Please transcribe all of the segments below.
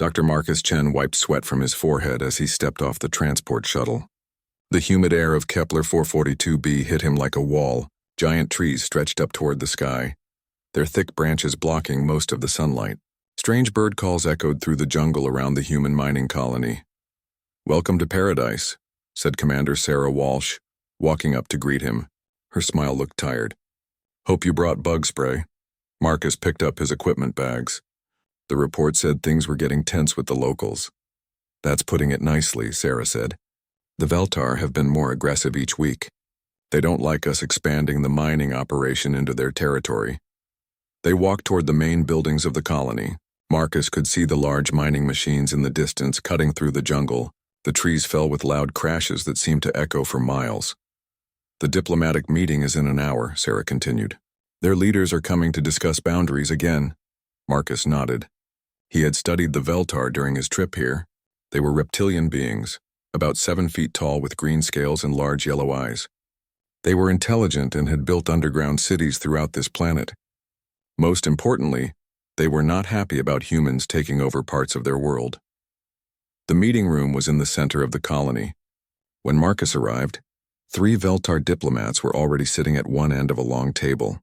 Dr. Marcus Chen wiped sweat from his forehead as he stepped off the transport shuttle. The humid air of Kepler 442b hit him like a wall. Giant trees stretched up toward the sky, their thick branches blocking most of the sunlight. Strange bird calls echoed through the jungle around the human mining colony. "Welcome to paradise," said Commander Sarah Walsh, walking up to greet him. Her smile looked tired. "Hope you brought bug spray." Marcus picked up his equipment bags. The report said things were getting tense with the locals. "That's putting it nicely," Sarah said. "The Veltar have been more aggressive each week. They don't like us expanding the mining operation into their territory." They walked toward the main buildings of the colony. Marcus could see the large mining machines in the distance cutting through the jungle. The trees fell with loud crashes that seemed to echo for miles. "The diplomatic meeting is in an hour," Sarah continued. "Their leaders are coming to discuss boundaries again." Marcus nodded. He had studied the Veltar during his trip here. They were reptilian beings, about 7 feet tall with green scales and large yellow eyes. They were intelligent and had built underground cities throughout this planet. Most importantly, they were not happy about humans taking over parts of their world. The meeting room was in the center of the colony. When Marcus arrived, 3 Veltar diplomats were already sitting at one end of a long table.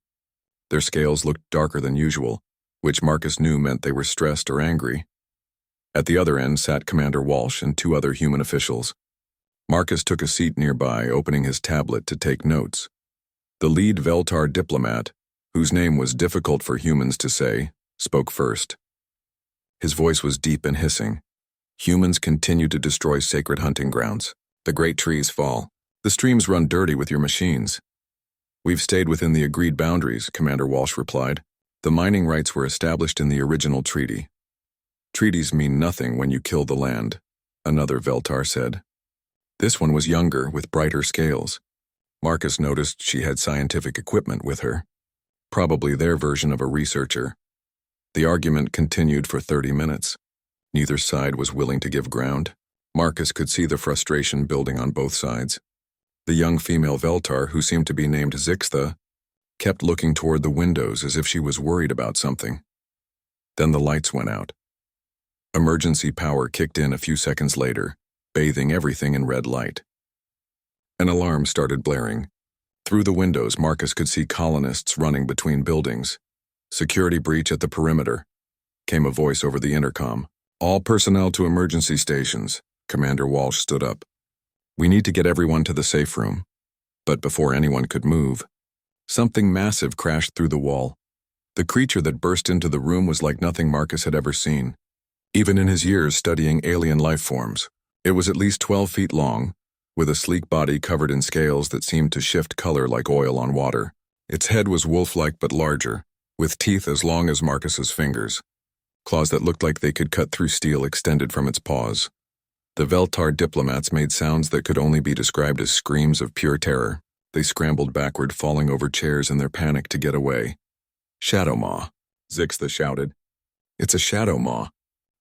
Their scales looked darker than usual, which Marcus knew meant they were stressed or angry. At the other end sat Commander Walsh and 2 other human officials. Marcus took a seat nearby, opening his tablet to take notes. The lead Veltar diplomat, whose name was difficult for humans to say, spoke first. His voice was deep and hissing. "Humans continue to destroy sacred hunting grounds. The great trees fall. The streams run dirty with your machines." "We've stayed within the agreed boundaries," Commander Walsh replied. "The mining rights were established in the original treaty." "Treaties mean nothing when you kill the land," another Veltar said. This one was younger, with brighter scales. Marcus noticed she had scientific equipment with her. Probably their version of a researcher. The argument continued for 30 minutes. Neither side was willing to give ground. Marcus could see the frustration building on both sides. The young female Veltar, who seemed to be named Zixtha, kept looking toward the windows as if she was worried about something. Then the lights went out. Emergency power kicked in a few seconds later, bathing everything in red light. An alarm started blaring. Through the windows, Marcus could see colonists running between buildings. "Security breach at the perimeter," came a voice over the intercom. "All personnel to emergency stations." Commander Walsh stood up. "We need to get everyone to the safe room." But before anyone could move, something massive crashed through the wall. The creature that burst into the room was like nothing Marcus had ever seen, even in his years studying alien life forms. It was at least 12 feet long, with a sleek body covered in scales that seemed to shift color like oil on water. Its head was wolf-like but larger, with teeth as long as Marcus's fingers. Claws that looked like they could cut through steel extended from its paws. The Veltar diplomats made sounds that could only be described as screams of pure terror. They scrambled backward, falling over chairs in their panic to get away. "Shadow Maw," Zixtha shouted. "It's a Shadow Maw."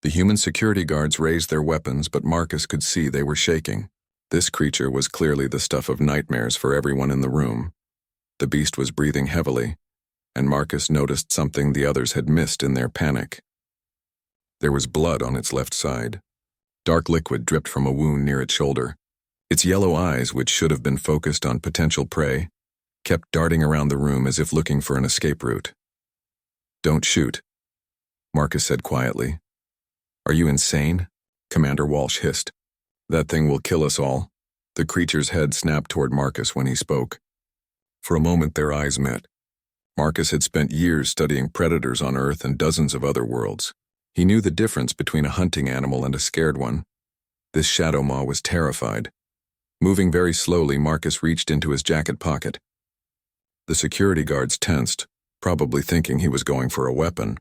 The human security guards raised their weapons, but Marcus could see they were shaking. This creature was clearly the stuff of nightmares for everyone in the room. The beast was breathing heavily, and Marcus noticed something the others had missed in their panic. There was blood on its left side. Dark liquid dripped from a wound near its shoulder. Its yellow eyes, which should have been focused on potential prey, kept darting around the room as if looking for an escape route. "Don't shoot," Marcus said quietly. "Are you insane?" Commander Walsh hissed. "That thing will kill us all." The creature's head snapped toward Marcus when he spoke. For a moment their eyes met. Marcus had spent years studying predators on Earth and dozens of other worlds. He knew the difference between a hunting animal and a scared one. This Shadow Maw was terrified. Moving very slowly, Marcus reached into his jacket pocket. The security guards tensed, probably thinking he was going for a weapon.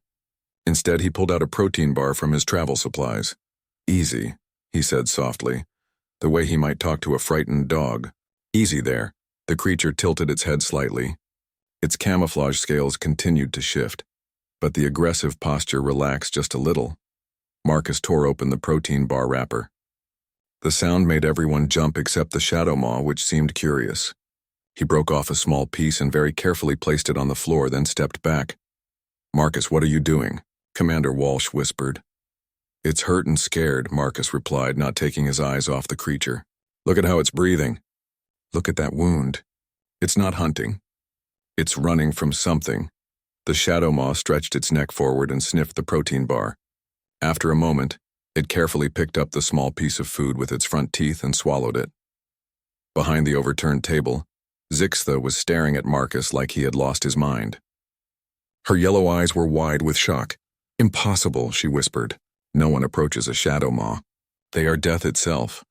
Instead, he pulled out a protein bar from his travel supplies. "Easy," he said softly, the way he might talk to a frightened dog. "Easy there." The creature tilted its head slightly. Its camouflage scales continued to shift, but the aggressive posture relaxed just a little. Marcus tore open the protein bar wrapper. The sound made everyone jump except the Shadow Maw, which seemed curious. He broke off a small piece and very carefully placed it on the floor, then stepped back. "Marcus, what are you doing?" Commander Walsh whispered. It's hurt and scared, Marcus replied, not taking his eyes off the creature. Look at how it's breathing. Look at that wound. It's not hunting. It's running from something. The shadow maw stretched its neck forward and sniffed the protein bar. After a moment, it carefully picked up the small piece of food with its front teeth and swallowed it. Behind the overturned table, Zixtha was staring at Marcus like he had lost his mind. Her yellow eyes were wide with shock. Impossible, she whispered. No one approaches a shadow maw. They are death itself.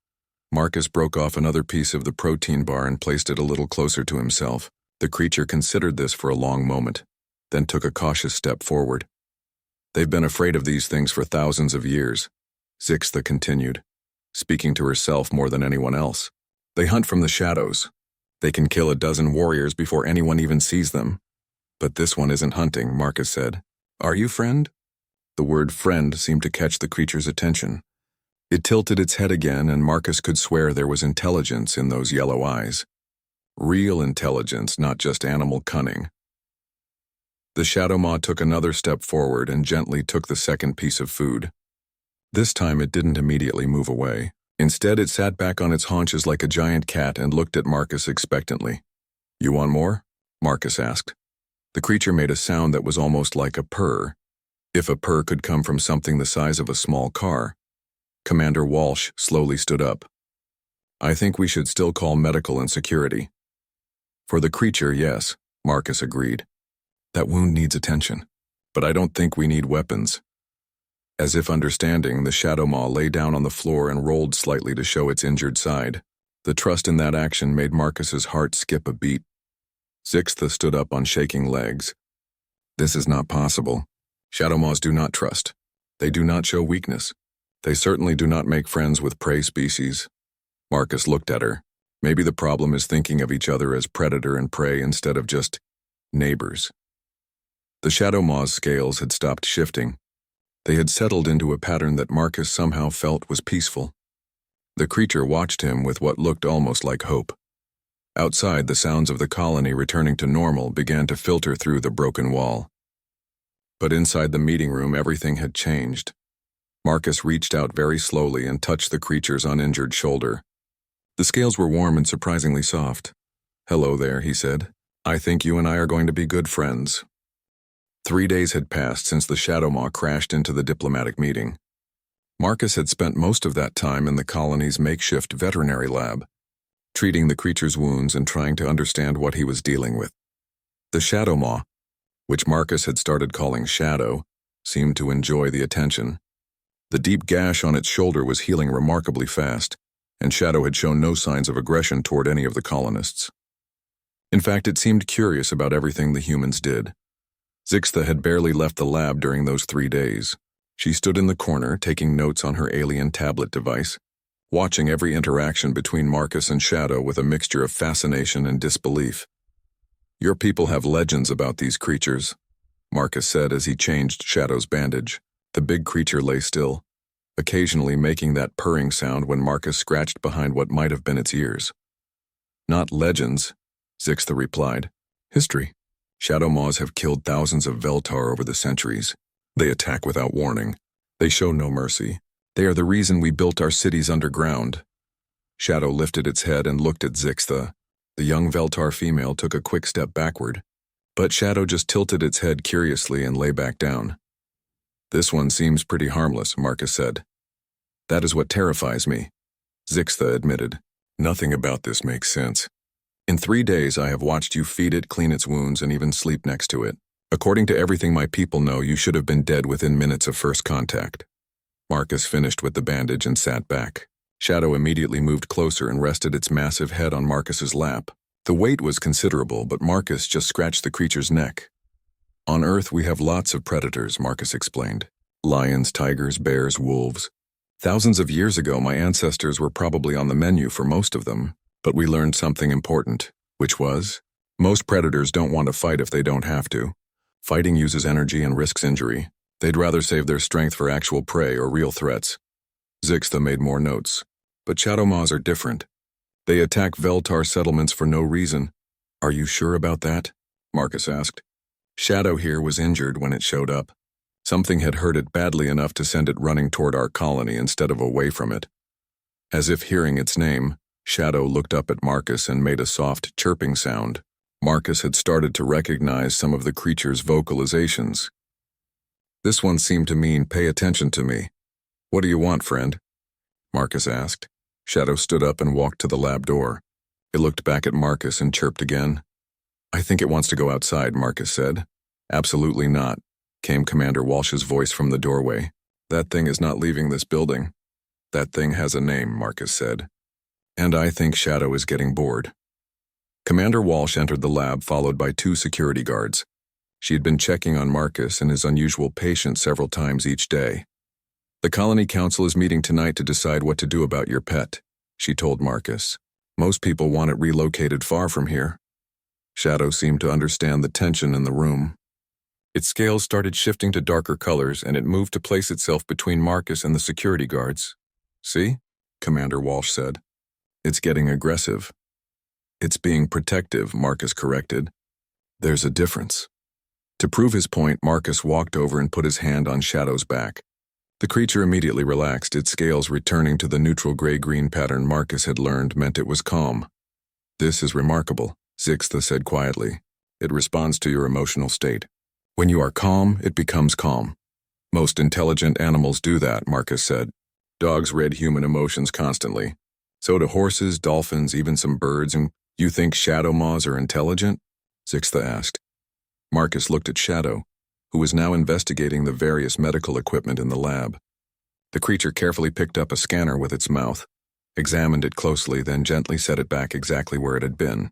Marcus broke off another piece of the protein bar and placed it a little closer to himself. The creature considered this for a long moment, then took a cautious step forward. They've been afraid of these things for thousands of years, Zixtha continued, speaking to herself more than anyone else. They hunt from the shadows. They can kill a dozen warriors before anyone even sees them. But this one isn't hunting, Marcus said. Are you, friend? The word friend seemed to catch the creature's attention. It tilted its head again, and Marcus could swear there was intelligence in those yellow eyes. Real intelligence, not just animal cunning. The shadow maw took another step forward and gently took the second piece of food. This time it didn't immediately move away. Instead, it sat back on its haunches like a giant cat and looked at Marcus expectantly. You want more? Marcus asked. The creature made a sound that was almost like a purr. If a purr could come from something the size of a small car. Commander Walsh slowly stood up. I think we should still call medical and security. For the creature, yes, Marcus agreed. That wound needs attention, but I don't think we need weapons. As if understanding, the shadow maw lay down on the floor and rolled slightly to show its injured side. The trust in that action made Marcus's heart skip a beat. Zixtha stood up on shaking legs. This is not possible. Shadow maws do not trust. They do not show weakness. They certainly do not make friends with prey species. Marcus looked at her. Maybe the problem is thinking of each other as predator and prey instead of just neighbors. The shadow maw's scales had stopped shifting. They had settled into a pattern that Marcus somehow felt was peaceful. The creature watched him with what looked almost like hope. Outside, the sounds of the colony returning to normal began to filter through the broken wall. But inside the meeting room, everything had changed. Marcus reached out very slowly and touched the creature's uninjured shoulder. The scales were warm and surprisingly soft. Hello there, he said. I think you and I are going to be good friends. 3 days had passed since the shadow maw crashed into the diplomatic meeting. Marcus had spent most of that time in the colony's makeshift veterinary lab, treating the creature's wounds and trying to understand what he was dealing with. The shadow maw, which Marcus had started calling Shadow, seemed to enjoy the attention. The deep gash on its shoulder was healing remarkably fast, and Shadow had shown no signs of aggression toward any of the colonists. In fact, it seemed curious about everything the humans did. Zixtha had barely left the lab during those 3 days. She stood in the corner, taking notes on her alien tablet device, watching every interaction between Marcus and Shadow with a mixture of fascination and disbelief. Your people have legends about these creatures, Marcus said as he changed Shadow's bandage. The big creature lay still, occasionally making that purring sound when Marcus scratched behind what might have been its ears. Not legends, Zixtha replied. History. Shadow maws have killed thousands of Veltar over the centuries. They attack without warning. They show no mercy. They are the reason we built our cities underground. Shadow lifted its head and looked at Zixtha. The young Veltar female took a quick step backward, but Shadow just tilted its head curiously and lay back down. This one seems pretty harmless, Marcus said. That is what terrifies me, Zixtha admitted. Nothing about this makes sense. In 3 days, I have watched you feed it, clean its wounds, and even sleep next to it. According to everything my people know, you should have been dead within minutes of first contact. Marcus finished with the bandage and sat back. Shadow immediately moved closer and rested its massive head on Marcus's lap. The weight was considerable, but Marcus just scratched the creature's neck. On Earth, we have lots of predators, Marcus explained. Lions, tigers, bears, wolves. Thousands of years ago, my ancestors were probably on the menu for most of them, but we learned something important, which was, most predators don't want to fight if they don't have to. Fighting uses energy and risks injury. They'd rather save their strength for actual prey or real threats. Zixtha made more notes. But shadow maws are different. They attack Veltar settlements for no reason. Are you sure about that? Marcus asked. Shadow here was injured when it showed up. Something had hurt it badly enough to send it running toward our colony instead of away from it. As if hearing its name, Shadow looked up at Marcus and made a soft chirping sound. Marcus had started to recognize some of the creature's vocalizations. This one seemed to mean, "Pay attention to me." "What do you want, friend?" Marcus asked. Shadow stood up and walked to the lab door. It looked back at Marcus and chirped again. "I think it wants to go outside," Marcus said. "Absolutely not," came Commander Walsh's voice from the doorway. "That thing is not leaving this building." "That thing has a name," Marcus said. "And I think Shadow is getting bored." Commander Walsh entered the lab followed by 2 security guards. She had been checking on Marcus and his unusual patient several times each day. "The Colony Council is meeting tonight to decide what to do about your pet," she told Marcus. "Most people want it relocated far from here." Shadow seemed to understand the tension in the room. Its scales started shifting to darker colors and it moved to place itself between Marcus and the security guards. "See?" Commander Walsh said. "It's getting aggressive." "It's being protective," Marcus corrected. "There's a difference." To prove his point, Marcus walked over and put his hand on Shadow's back. The creature immediately relaxed, its scales returning to the neutral gray-green pattern Marcus had learned meant it was calm. "This is remarkable," Zixtha said quietly. "It responds to your emotional state. When you are calm, it becomes calm. Most intelligent animals do that," Marcus said. "Dogs read human emotions constantly. So do horses, dolphins, even some birds, and you think shadow moths are intelligent?" Zixtha asked. Marcus looked at Shadow, who was now investigating the various medical equipment in the lab. The creature carefully picked up a scanner with its mouth, examined it closely, then gently set it back exactly where it had been.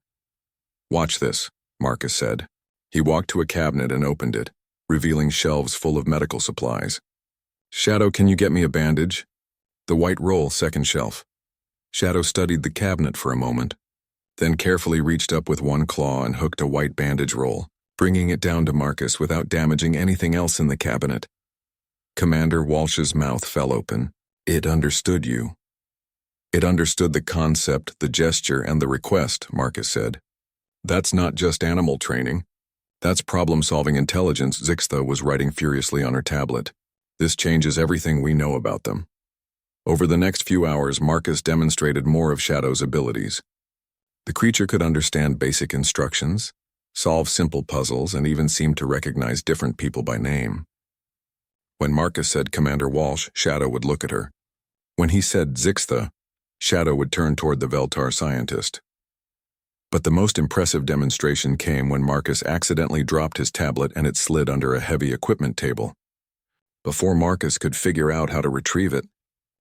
"Watch this," Marcus said. He walked to a cabinet and opened it, revealing shelves full of medical supplies. "Shadow, can you get me a bandage?" "The white roll, second shelf." Shadow studied the cabinet for a moment, then carefully reached up with one claw and hooked a white bandage roll, bringing it down to Marcus without damaging anything else in the cabinet. Commander Walsh's mouth fell open. "It understood you." "It understood the concept, the gesture, and the request," Marcus said. "That's not just animal training. That's problem-solving intelligence," Zixtha was writing furiously on her tablet. "This changes everything we know about them." Over the next few hours, Marcus demonstrated more of Shadow's abilities. The creature could understand basic instructions, solve simple puzzles, and even seemed to recognize different people by name. When Marcus said Commander Walsh, Shadow would look at her. When he said Zixtha, Shadow would turn toward the Veltar scientist. But the most impressive demonstration came when Marcus accidentally dropped his tablet and it slid under a heavy equipment table. Before Marcus could figure out how to retrieve it,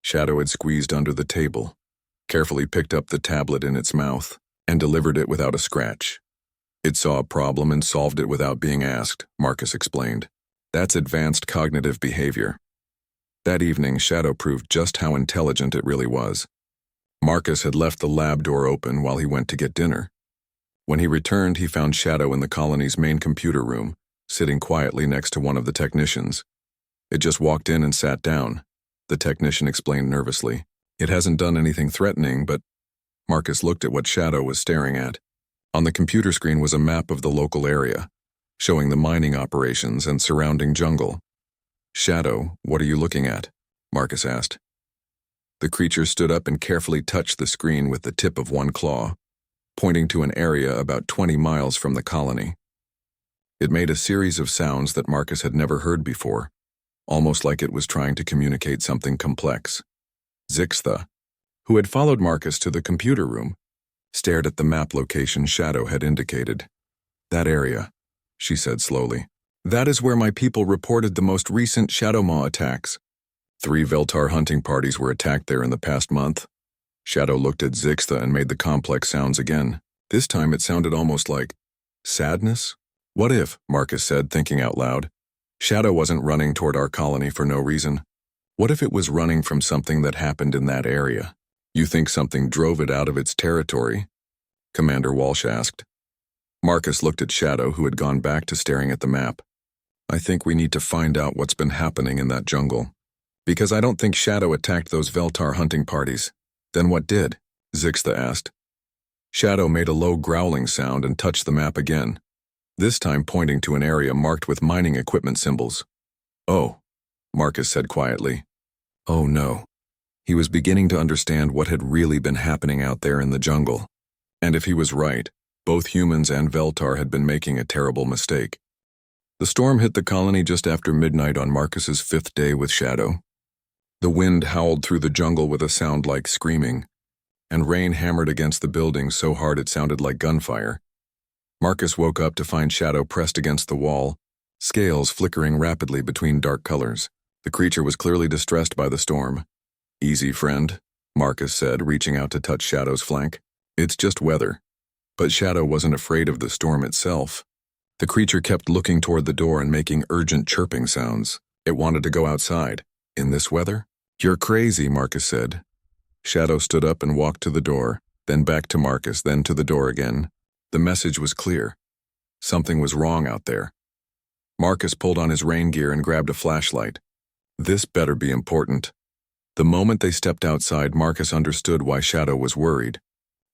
Shadow had squeezed under the table, carefully picked up the tablet in its mouth, and delivered it without a scratch. "It saw a problem and solved it without being asked," Marcus explained. "That's advanced cognitive behavior." That evening, Shadow proved just how intelligent it really was. Marcus had left the lab door open while he went to get dinner. When he returned, he found Shadow in the colony's main computer room, sitting quietly next to one of the technicians. "It just walked in and sat down," the technician explained nervously. "It hasn't done anything threatening, but—" Marcus looked at what Shadow was staring at. On the computer screen was a map of the local area, showing the mining operations and surrounding jungle. "Shadow, what are you looking at?" Marcus asked. The creature stood up and carefully touched the screen with the tip of one claw, pointing to an area about 20 miles from the colony. It made a series of sounds that Marcus had never heard before, almost like it was trying to communicate something complex. Zixtha, who had followed Marcus to the computer room, stared at the map location Shadow had indicated. "That area," she said slowly. "That is where my people reported the most recent Shadow Maw attacks. 3 Veltar hunting parties were attacked there in the past month." Shadow looked at Zixtha and made the complex sounds again. This time it sounded almost like sadness. "What if," Marcus said, thinking out loud, "Shadow wasn't running toward our colony for no reason? What if it was running from something that happened in that area? You think something drove it out of its territory?" Commander Walsh asked. Marcus looked at Shadow, who had gone back to staring at the map. "I think we need to find out what's been happening in that jungle. Because I don't think Shadow attacked those Veltar hunting parties." "Then what did?" Zixtha asked. Shadow made a low growling sound and touched the map again, this time pointing to an area marked with mining equipment symbols. "Oh," Marcus said quietly. "Oh no." He was beginning to understand what had really been happening out there in the jungle. And if he was right, both humans and Veltar had been making a terrible mistake. The storm hit the colony just after midnight on Marcus's 5th day with Shadow. The wind howled through the jungle with a sound like screaming, and rain hammered against the buildings so hard it sounded like gunfire. Marcus woke up to find Shadow pressed against the wall, scales flickering rapidly between dark colors. The creature was clearly distressed by the storm. "Easy, friend," Marcus said, reaching out to touch Shadow's flank. "It's just weather." But Shadow wasn't afraid of the storm itself. The creature kept looking toward the door and making urgent chirping sounds. It wanted to go outside. "In this weather?" "You're crazy," Marcus said. Shadow stood up and walked to the door, then back to Marcus, then to the door again. The message was clear. Something was wrong out there. Marcus pulled on his rain gear and grabbed a flashlight. This better be important. The moment they stepped outside, Marcus understood why Shadow was worried.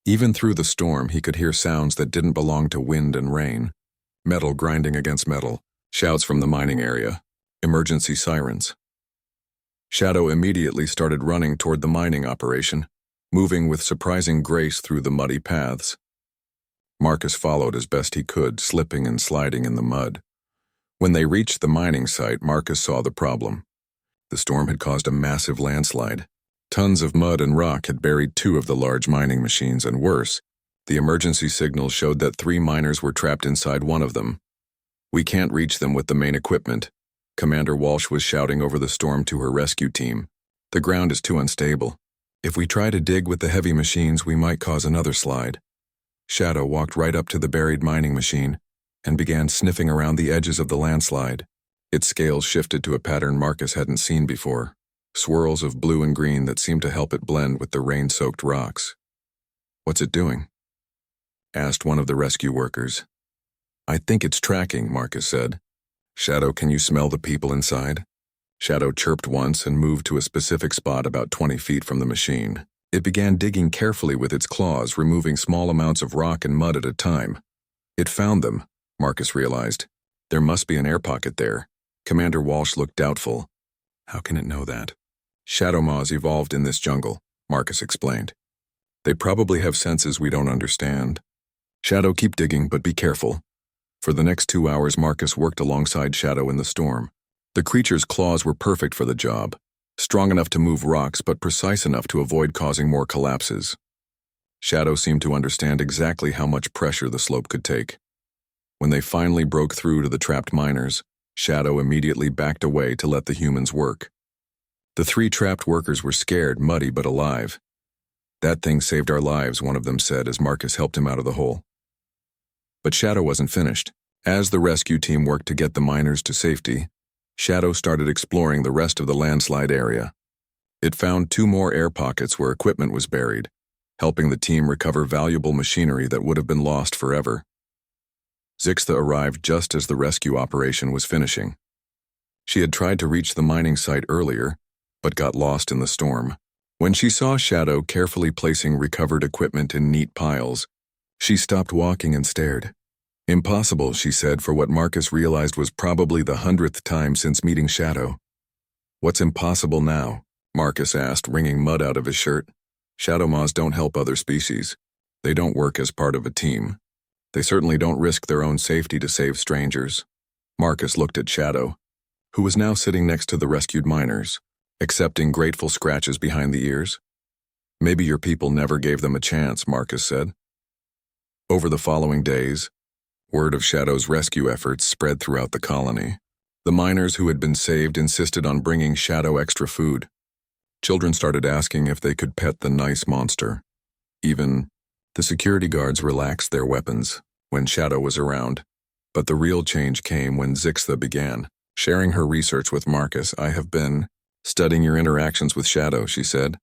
Even through the storm, he could hear sounds that didn't belong to wind and rain. Metal grinding against metal, shouts from the mining area, emergency sirens. Shadow immediately started running toward the mining operation, moving with surprising grace through the muddy paths. Marcus followed as best he could, slipping and sliding in the mud. When they reached the mining site, Marcus saw the problem. The storm had caused a massive landslide. Tons of mud and rock had buried 2 of the large mining machines, and worse, the emergency signals showed that 3 miners were trapped inside one of them. "We can't reach them with the main equipment," Commander Walsh was shouting over the storm to her rescue team. "The ground is too unstable. If we try to dig with the heavy machines, we might cause another slide." Shadow walked right up to the buried mining machine and began sniffing around the edges of the landslide. Its scales shifted to a pattern Marcus hadn't seen before, swirls of blue and green that seemed to help it blend with the rain-soaked rocks. "What's it doing?" asked one of the rescue workers. "I think it's tracking," Marcus said. "Shadow, can you smell the people inside?" Shadow chirped once and moved to a specific spot about 20 feet from the machine. It began digging carefully with its claws, removing small amounts of rock and mud at a time. It found them, Marcus realized. There must be an air pocket there. Commander Walsh looked doubtful. "How can it know that?" "Shadow moths evolved in this jungle," Marcus explained. "They probably have senses we don't understand. Shadow, keep digging, but be careful." For the next 2 hours, Marcus worked alongside Shadow in the storm. The creature's claws were perfect for the job, strong enough to move rocks but precise enough to avoid causing more collapses. Shadow seemed to understand exactly how much pressure the slope could take. When they finally broke through to the trapped miners, Shadow immediately backed away to let the humans work. The 3 trapped workers were scared, muddy but alive. "That thing saved our lives," one of them said as Marcus helped him out of the hole. But Shadow wasn't finished. As the rescue team worked to get the miners to safety, Shadow started exploring the rest of the landslide area. It found 2 more air pockets where equipment was buried, helping the team recover valuable machinery that would have been lost forever. Zixta arrived just as the rescue operation was finishing. She had tried to reach the mining site earlier, but got lost in the storm. When she saw Shadow carefully placing recovered equipment in neat piles, she stopped walking and stared. "Impossible," she said, for what Marcus realized was probably the 100th time since meeting Shadow. "What's impossible now?" Marcus asked, wringing mud out of his shirt. "Shadow moths don't help other species. They don't work as part of a team. They certainly don't risk their own safety to save strangers." Marcus looked at Shadow, who was now sitting next to the rescued miners, accepting grateful scratches behind the ears. "Maybe your people never gave them a chance," Marcus said. Over the following days, word of Shadow's rescue efforts spread throughout the colony. The miners who had been saved insisted on bringing Shadow extra food. Children started asking if they could pet the nice monster. Even the security guards relaxed their weapons when Shadow was around. But the real change came when Zixta began sharing her research with Marcus. "I have been studying your interactions with Shadow," she said,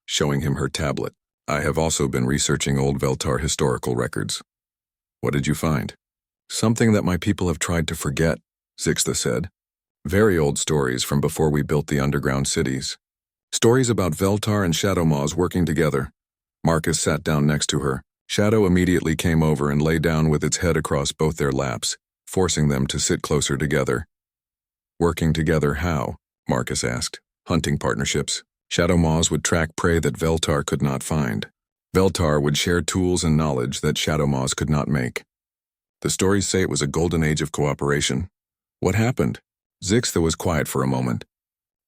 showing him her tablet. "I have also been researching old Veltar historical records." "What did you find?" "Something that my people have tried to forget," Zixta said. "Very old stories from before we built the underground cities. Stories about Veltar and Shadow moths working together." Marcus sat down next to her. Shadow immediately came over and lay down with its head across both their laps, forcing them to sit closer together. Working together how? Marcus asked. Hunting partnerships. Shadow Maws would track prey that Veltar could not find. Veltar would share tools and knowledge that Shadow Maws could not make. The stories say it was a golden age of cooperation. What happened? Zixta was quiet for a moment.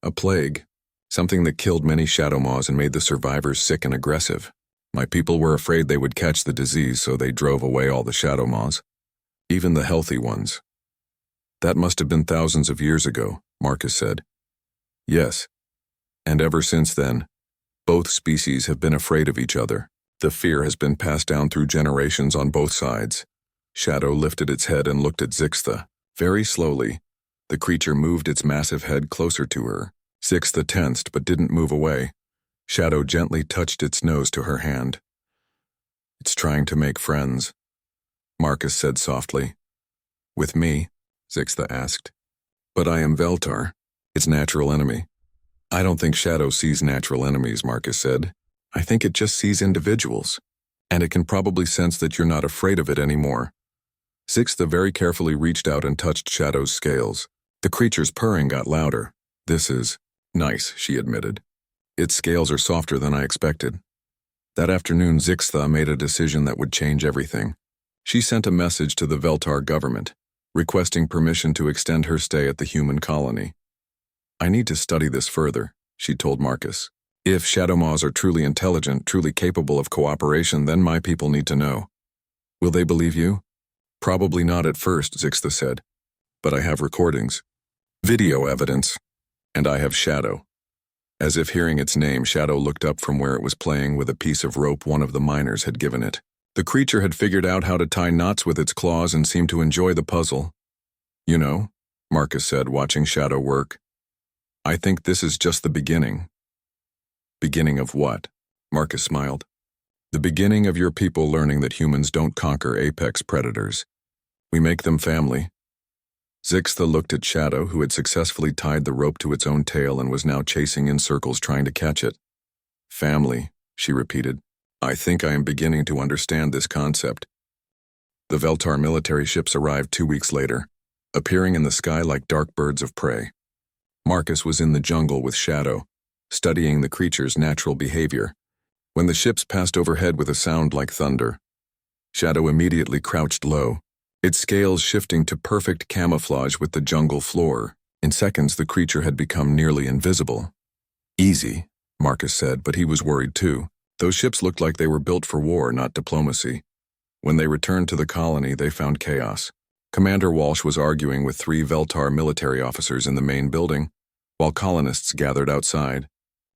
A plague. Something that killed many Shadow Maws and made the survivors sick and aggressive. My people were afraid they would catch the disease, so they drove away all the Shadow Maws. Even the healthy ones. That must have been thousands of years ago, Marcus said. Yes. And ever since then, both species have been afraid of each other. The fear has been passed down through generations on both sides. Shadow lifted its head and looked at Zixta. Very slowly, the creature moved its massive head closer to her. Zixta tensed but didn't move away. Shadow gently touched its nose to her hand. It's trying to make friends, Marcus said softly. With me? Zixta asked. But I am Veltar, its natural enemy. I don't think Shadow sees natural enemies, Marcus said. I think it just sees individuals. And it can probably sense that you're not afraid of it anymore. Zixta very carefully reached out and touched Shadow's scales. The creature's purring got louder. This is nice, she admitted. Its scales are softer than I expected. That afternoon, Zixta made a decision that would change everything. She sent a message to the Veltar government, requesting permission to extend her stay at the human colony. I need to study this further, she told Marcus. If Shadow Maws are truly intelligent, truly capable of cooperation, then my people need to know. Will they believe you? Probably not at first, Zixta said. But I have recordings, video evidence, and I have Shadow. As if hearing its name, Shadow looked up from where it was playing with a piece of rope one of the miners had given it. The creature had figured out how to tie knots with its claws and seemed to enjoy the puzzle. You know, Marcus said, watching Shadow work. I think this is just the beginning. Beginning of what? Marcus smiled. The beginning of your people learning that humans don't conquer apex predators. We make them family. Zixta looked at Shadow, who had successfully tied the rope to its own tail and was now chasing in circles trying to catch it. Family, she repeated. I think I am beginning to understand this concept. The Veltar military ships arrived 2 weeks later, appearing in the sky like dark birds of prey. Marcus was in the jungle with Shadow, studying the creature's natural behavior. When the ships passed overhead with a sound like thunder, Shadow immediately crouched low, its scales shifting to perfect camouflage with the jungle floor. In seconds, the creature had become nearly invisible. Easy, Marcus said, but he was worried too. Those ships looked like they were built for war, not diplomacy. When they returned to the colony, they found chaos. Commander Walsh was arguing with 3 Veltar military officers in the main building, while colonists gathered outside,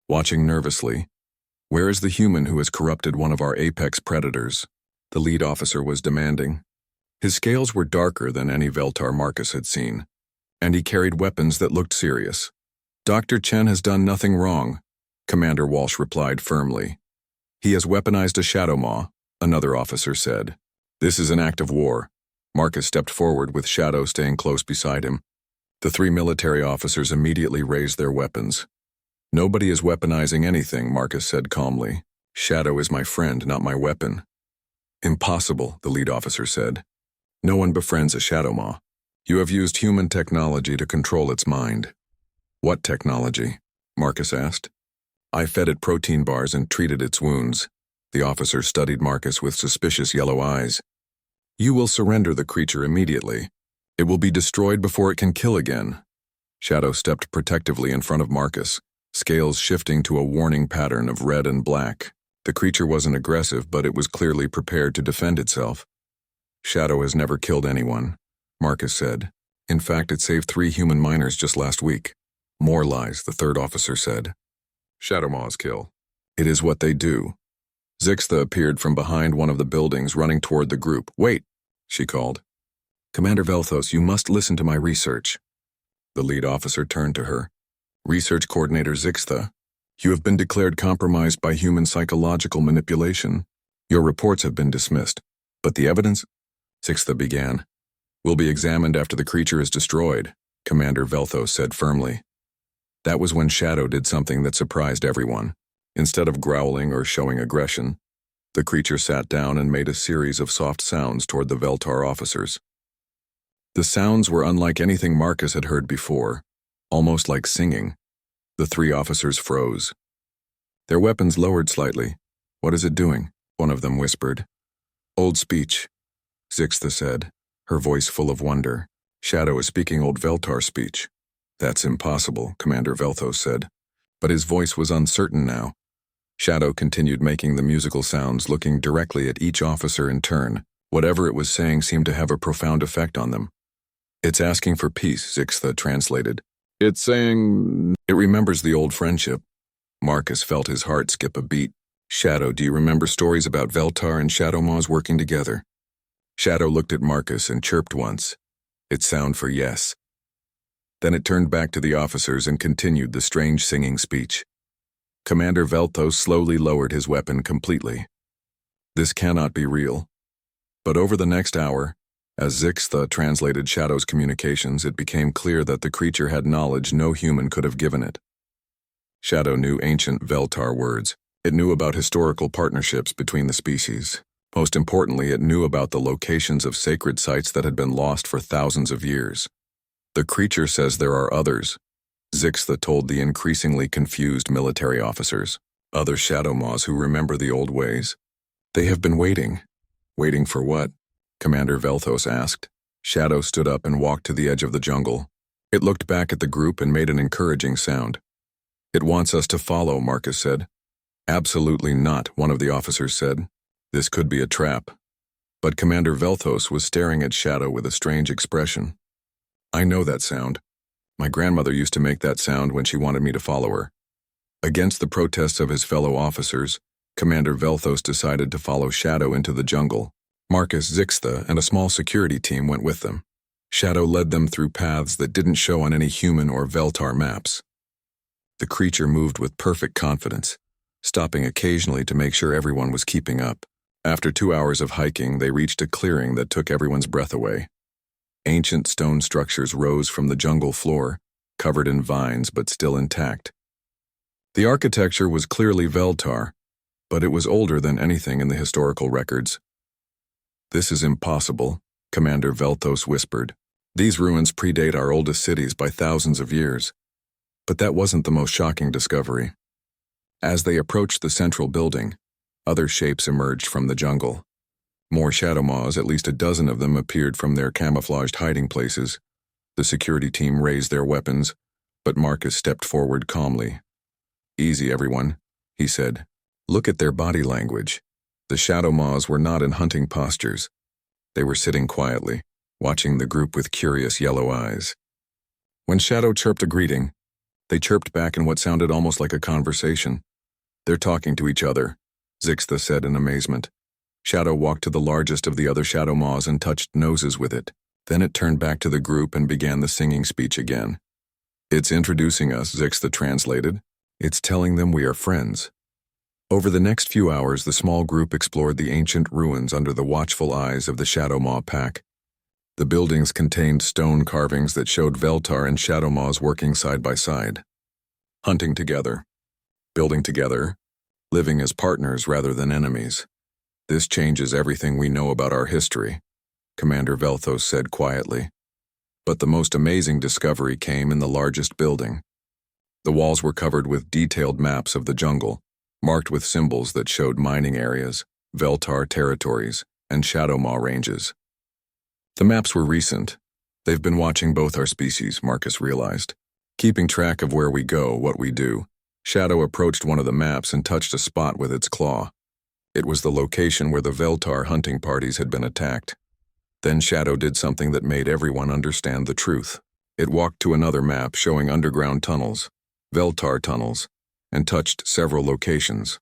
watching nervously. Where is the human who has corrupted one of our apex predators? The lead officer was demanding. His scales were darker than any Veltar Marcus had seen, and he carried weapons that looked serious. Dr. Chen has done nothing wrong, Commander Walsh replied firmly. He has weaponized a Shadow Maw, another officer said. This is an act of war. Marcus stepped forward with Shadow staying close beside him. The 3 military officers immediately raised their weapons. Nobody is weaponizing anything, Marcus said calmly. Shadow is my friend, not my weapon. Impossible, the lead officer said. No one befriends a Shadow Maw. You have used human technology to control its mind. What technology? Marcus asked. I fed it protein bars and treated its wounds. The officer studied Marcus with suspicious yellow eyes. You will surrender the creature immediately. It will be destroyed before it can kill again. Shadow stepped protectively in front of Marcus, scales shifting to a warning pattern of red and black. The creature wasn't aggressive, but it was clearly prepared to defend itself. Shadow has never killed anyone, Marcus said. In fact, it saved 3 human miners just last week. More lies, the third officer said. Shadow Maws kill. It is what they do. Zixta appeared from behind one of the buildings, running toward the group. Wait, she called. Commander Velthos, you must listen to my research. The lead officer turned to her. Research Coordinator Zixta, you have been declared compromised by human psychological manipulation. Your reports have been dismissed, but the evidence, Zixta began, will be examined after the creature is destroyed, Commander Velthos said firmly. That was when Shadow did something that surprised everyone. Instead of growling or showing aggression, the creature sat down and made a series of soft sounds toward the Veltar officers. The sounds were unlike anything Marcus had heard before. almost like singing. The three officers froze. Their weapons lowered slightly. "What is it doing?" one of them whispered. "Old speech," Zixta said, her voice full of wonder. "Shadow is speaking Old Veltar speech." "That's impossible," Commander Velthos said. But his voice was uncertain now. Shadow continued making the musical sounds, looking directly at each officer in turn. Whatever it was saying seemed to have a profound effect on them. "It's asking for peace," Zixta translated. "It's saying it remembers the old friendship." Marcus felt his heart skip a beat. "Shadow, do you remember stories about Veltar and Shadow Maws working together?" Shadow looked at Marcus and chirped once. It sounded for yes. Then it turned back to the officers and continued the strange singing speech. Commander Velthos slowly lowered his weapon completely. This cannot be real. But over the next hour, as Zixta translated Shadow's communications, it became clear that the creature had knowledge no human could have given it. Shadow knew ancient Veltar words. It knew about historical partnerships between the species. Most importantly, it knew about the locations of sacred sites that had been lost for thousands of years. "The creature says there are others," Zixta told the increasingly confused military officers. "Other Shadow Maws who remember the old ways. They have been waiting." "Waiting for what?" Commander Velthos asked. Shadow stood up and walked to the edge of the jungle. It looked back at the group and made an encouraging sound. "It wants us to follow," Marcus said. "Absolutely not," one of the officers said. "This could be a trap." But Commander Velthos was staring at Shadow with a strange expression. "I know that sound. My grandmother used to make that sound when she wanted me to follow her." Against the protests of his fellow officers, Commander Velthos decided to follow Shadow into the jungle. Marcus, Zixta, and a small security team went with them. Shadow led them through paths that didn't show on any human or Veltar maps. The creature moved with perfect confidence, stopping occasionally to make sure everyone was keeping up. After 2 hours of hiking, they reached a clearing that took everyone's breath away. Ancient stone structures rose from the jungle floor, covered in vines but still intact. The architecture was clearly Veltar, but it was older than anything in the historical records. "This is impossible," Commander Velthos whispered. "These ruins predate our oldest cities by thousands of years." But that wasn't the most shocking discovery. As they approached the central building, other shapes emerged from the jungle. More Shadow Maws, at least a dozen of them, appeared from their camouflaged hiding places. The security team raised their weapons, but Marcus stepped forward calmly. "Easy, everyone," he said. "Look at their body language." The Shadow Maws were not in hunting postures. They were sitting quietly, watching the group with curious yellow eyes. When Shadow chirped a greeting, they chirped back in what sounded almost like a conversation. "They're talking to each other," Zixta said in amazement. Shadow walked to the largest of the other Shadow Maws and touched noses with it. Then it turned back to the group and began the singing speech again. "It's introducing us," Zixta translated. "It's telling them we are friends." Over the next few hours, the small group explored the ancient ruins under the watchful eyes of the Shadow Maw pack. The buildings contained stone carvings that showed Veltar and Shadow Maws working side by side. Hunting together, building together, living as partners rather than enemies. "This changes everything we know about our history," Commander Velthos said quietly. But the most amazing discovery came in the largest building. The walls were covered with detailed maps of the jungle, marked with symbols that showed mining areas, Veltar territories, and Shadow Maw ranges. The maps were recent. "They've been watching both our species," Marcus realized. "Keeping track of where we go, what we do." Shadow approached one of the maps and touched a spot with its claw. It was the location where the Veltar hunting parties had been attacked. Then Shadow did something that made everyone understand the truth. It walked to another map showing underground tunnels, Veltar tunnels, and touched several locations.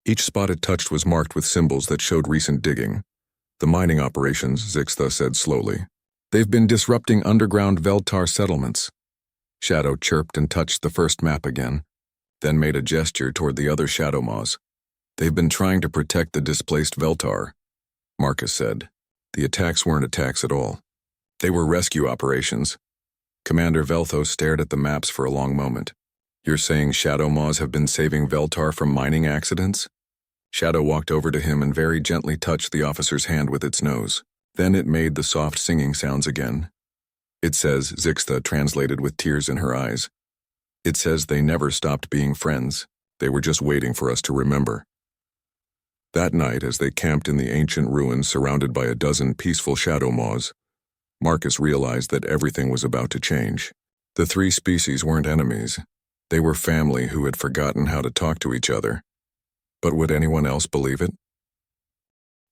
Each spot it touched was marked with symbols that showed recent digging. "The mining operations," Zixta said slowly. "They've been disrupting underground Veltar settlements." Shadow chirped and touched the first map again, then made a gesture toward the other Shadow Maws. "They've been trying to protect the displaced Veltar," Marcus said. "The attacks weren't attacks at all. They were rescue operations." Commander Velthos stared at the maps for a long moment. "You're saying Shadow Maws have been saving Veltar from mining accidents?" Shadow walked over to him and very gently touched the officer's hand with its nose. Then it made the soft singing sounds again. It says, Zixta translated with tears in her eyes. It says they never stopped being friends. They were just waiting for us to remember. That night, as they camped in the ancient ruins surrounded by a dozen peaceful shadow maws, Marcus realized that everything was about to change. The three species weren't enemies. They were family who had forgotten how to talk to each other. But would anyone else believe it?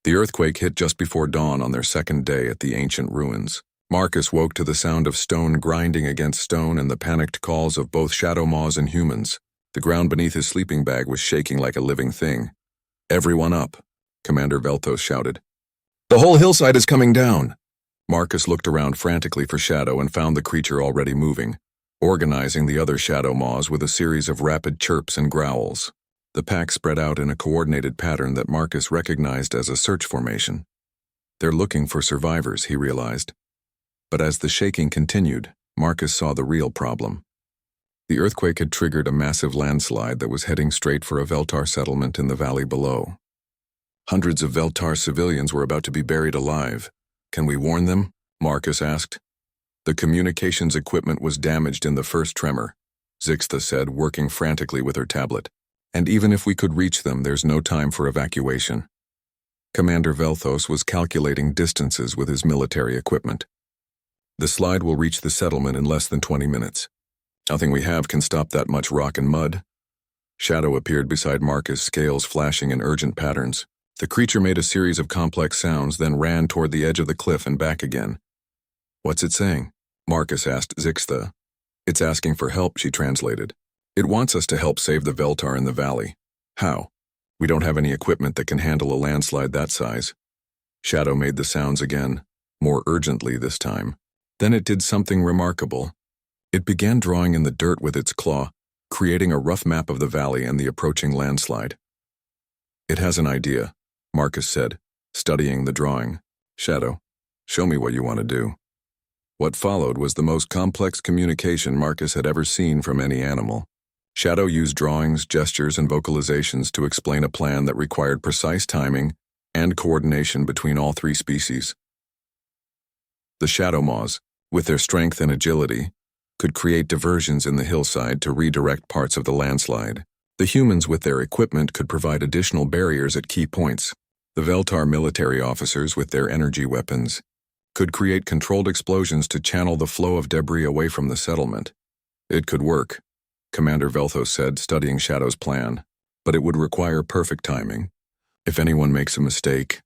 The earthquake hit just before dawn on their second day at the ancient ruins. Marcus woke to the sound of stone grinding against stone and the panicked calls of both shadow maws and humans. The ground beneath his sleeping bag was shaking like a living thing. "Everyone up," Commander Velthos shouted. "The whole hillside is coming down." Marcus looked around frantically for Shadow and found the creature already moving, organizing the other shadow maws with a series of rapid chirps and growls. The pack spread out in a coordinated pattern that Marcus recognized as a search formation. They're looking for survivors, he realized. But as the shaking continued, Marcus saw the real problem. The earthquake had triggered a massive landslide that was heading straight for a Veltar settlement in the valley below. Hundreds of Veltar civilians were about to be buried alive. "Can we warn them?" Marcus asked. "The communications equipment was damaged in the first tremor," Zixta said, working frantically with her tablet. "And even if we could reach them, there's no time for evacuation." Commander Velthos was calculating distances with his military equipment. "The slide will reach the settlement in less than 20 minutes. Nothing we have can stop that much rock and mud." Shadow appeared beside Marcus, scales flashing in urgent patterns. The creature made a series of complex sounds, then ran toward the edge of the cliff and back again. "What's it saying?" Marcus asked Zixta. "It's asking for help," she translated. "It wants us to help save the Veltar in the valley. How? We don't have any equipment that can handle a landslide that size." Shadow made the sounds again, more urgently this time. Then it did something remarkable. It began drawing in the dirt with its claw, creating a rough map of the valley and the approaching landslide. "It has an idea," Marcus said, studying the drawing. "Shadow, show me what you want to do." What followed was the most complex communication Marcus had ever seen from any animal. Shadow used drawings, gestures, and vocalizations to explain a plan that required precise timing and coordination between all three species. The Shadow Maws, with their strength and agility, could create diversions in the hillside to redirect parts of the landslide. The humans with their equipment could provide additional barriers at key points. The Veltar military officers with their energy weapons could create controlled explosions to channel the flow of debris away from the settlement. "It could work," Commander Velthos said, studying Shadow's plan, "but it would require perfect timing. If anyone makes a mistake,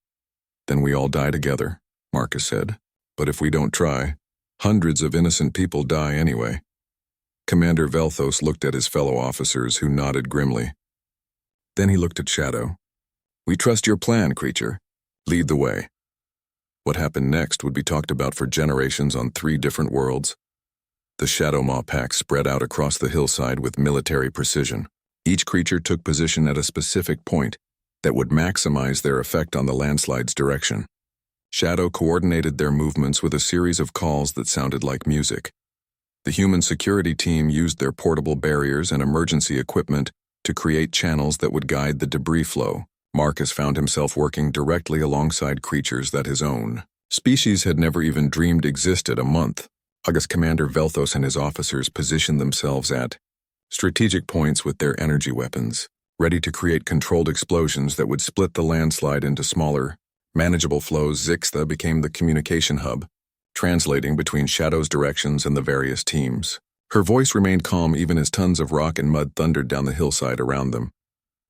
then we all die together," Marcus said. "But if we don't try, hundreds of innocent people die anyway." Commander Velthos looked at his fellow officers, who nodded grimly. Then he looked at Shadow. "We trust your plan, creature. Lead the way." What happened next would be talked about for generations on 3 different worlds. The Shadow Maw pack spread out across the hillside with military precision. Each creature took position at a specific point that would maximize their effect on the landslide's direction. Shadow coordinated their movements with a series of calls that sounded like music. The human security team used their portable barriers and emergency equipment to create channels that would guide the debris flow. Marcus found himself working directly alongside creatures that his own species had never even dreamed existed a month. August Commander Velthos and his officers positioned themselves at strategic points with their energy weapons, ready to create controlled explosions that would split the landslide into smaller, manageable flows. Zixta became the communication hub, translating between Shadow's directions and the various teams. Her voice remained calm even as tons of rock and mud thundered down the hillside around them.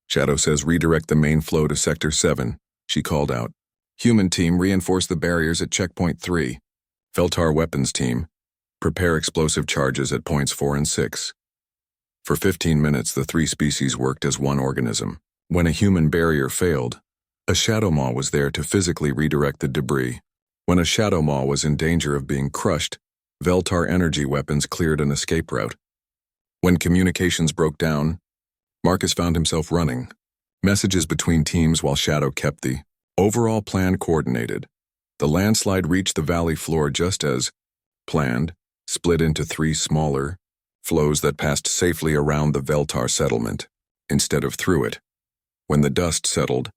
"Shadow says redirect the main flow to Sector 7, she called out. "Human team, reinforce the barriers at Checkpoint 3. Veltar weapons team, prepare explosive charges at points 4 and 6. For 15 minutes, the 3 species worked as one organism. When a human barrier failed, a Shadow Maw was there to physically redirect the debris. When a Shadow Maw was in danger of being crushed, Veltar energy weapons cleared an escape route. When communications broke down, Marcus found himself running messages between teams while Shadow kept the overall plan coordinated. The landslide reached the valley floor just as planned, split into 3 smaller flows that passed safely around the Veltar settlement, instead of through it. When the dust settled,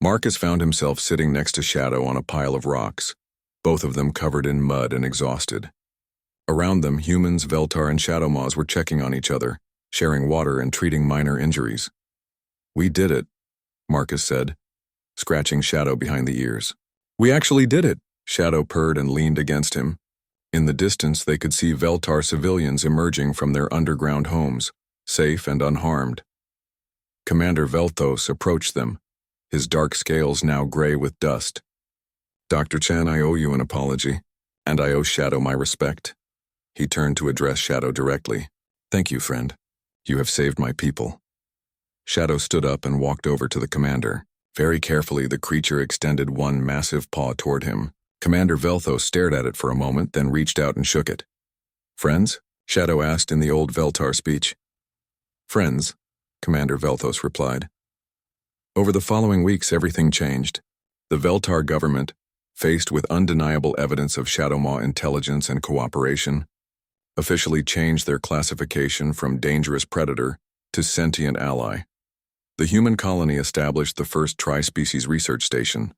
Marcus found himself sitting next to Shadow on a pile of rocks, both of them covered in mud and exhausted. Around them, humans, Veltar, and Shadow Maws were checking on each other, sharing water and treating minor injuries. "We did it," Marcus said, scratching Shadow behind the ears. "We actually did it," Shadow purred and leaned against him. In the distance, they could see Veltar civilians emerging from their underground homes, safe and unharmed. Commander Velthos approached them, his dark scales now gray with dust. "Dr. Chan, I owe you an apology, and I owe Shadow my respect." He turned to address Shadow directly. "Thank you, friend. You have saved my people." Shadow stood up and walked over to the commander. Very carefully, the creature extended one massive paw toward him. Commander Velthos stared at it for a moment, then reached out and shook it. "Friends?" Shadow asked in the old Veltar speech. "Friends," Commander Velthos replied. Over the following weeks, everything changed. The Veltar government, faced with undeniable evidence of Shadowmaw intelligence and cooperation, officially changed their classification from dangerous predator to sentient ally. The human colony established the first tri-species research station,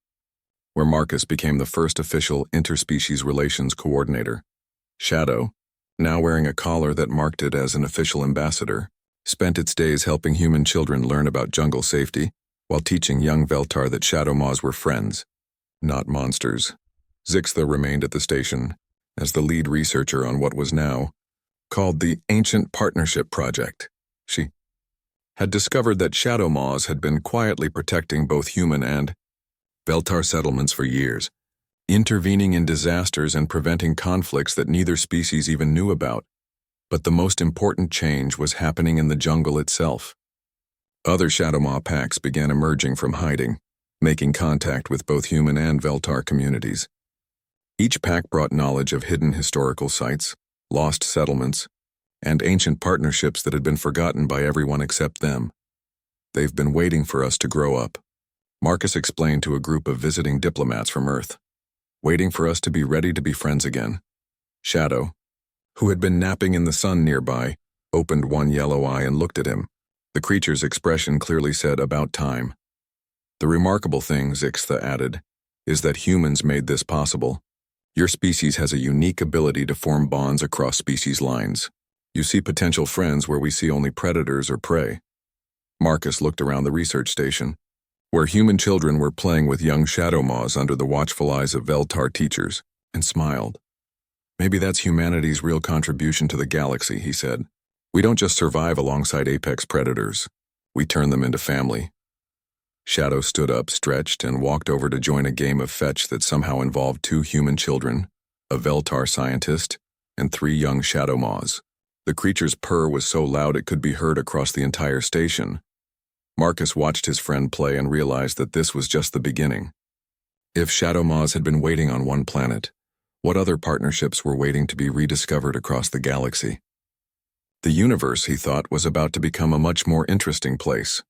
where Marcus became the first official interspecies relations coordinator. Shadow, now wearing a collar that marked it as an official ambassador, spent its days helping human children learn about jungle safety, while teaching young Veltar that Shadowmaws were friends, not monsters. Zixtha remained at the station as the lead researcher on what was now called the Ancient Partnership Project. She had discovered that Shadowmaws had been quietly protecting both human and Veltar settlements for years, intervening in disasters and preventing conflicts that neither species even knew about. But the most important change was happening in the jungle itself. Other Shadowmaw packs began emerging from hiding, making contact with both human and Veltar communities. Each pack brought knowledge of hidden historical sites, lost settlements, and ancient partnerships that had been forgotten by everyone except them. "They've been waiting for us to grow up," Marcus explained to a group of visiting diplomats from Earth. "Waiting for us to be ready to be friends again." Shadow, who had been napping in the sun nearby, opened one yellow eye and looked at him. The creature's expression clearly said, "About time." "The remarkable thing," Zixtha added, "is that humans made this possible. Your species has a unique ability to form bonds across species lines. You see potential friends where we see only predators or prey." Marcus looked around the research station, where human children were playing with young Shadowmaws under the watchful eyes of Veltar teachers, and smiled. "Maybe that's humanity's real contribution to the galaxy," he said. "We don't just survive alongside apex predators. We turn them into family." Shadow stood up, stretched, and walked over to join a game of fetch that somehow involved 2 human children, a Veltar scientist, and 3 young Shadowmaws. The creature's purr was so loud it could be heard across the entire station. Marcus watched his friend play and realized that this was just the beginning. If Shadowmaws had been waiting on one planet, what other partnerships were waiting to be rediscovered across the galaxy? The universe, he thought, was about to become a much more interesting place.